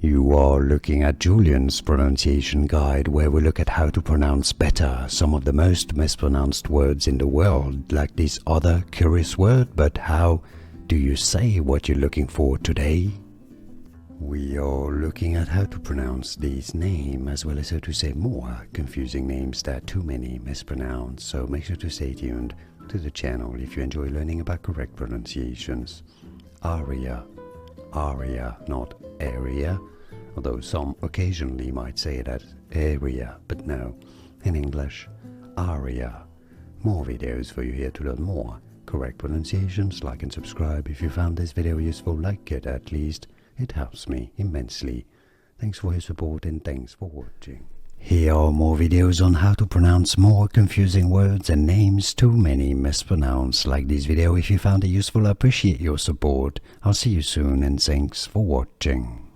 You are looking at Julian's pronunciation guide, where we look at how to pronounce better some of the most mispronounced words in the world, like this other curious word. But how do you say what you're looking for today? We are looking at how to pronounce this name, as well as how to say more confusing names that too many mispronounce, so make sure to stay tuned to the channel if you enjoy learning about correct pronunciations. Aria, aria, not area, although some occasionally might say that area, but no, in English, aria. More videos for you here to learn more correct pronunciations. Like and subscribe if you found this video useful, like it at least. It helps me immensely. Thanks for your support and thanks for watching. Here are more videos on how to pronounce more confusing words and names too many mispronounced. Like this video if you found it useful. I appreciate your support. I'll see you soon and thanks for watching.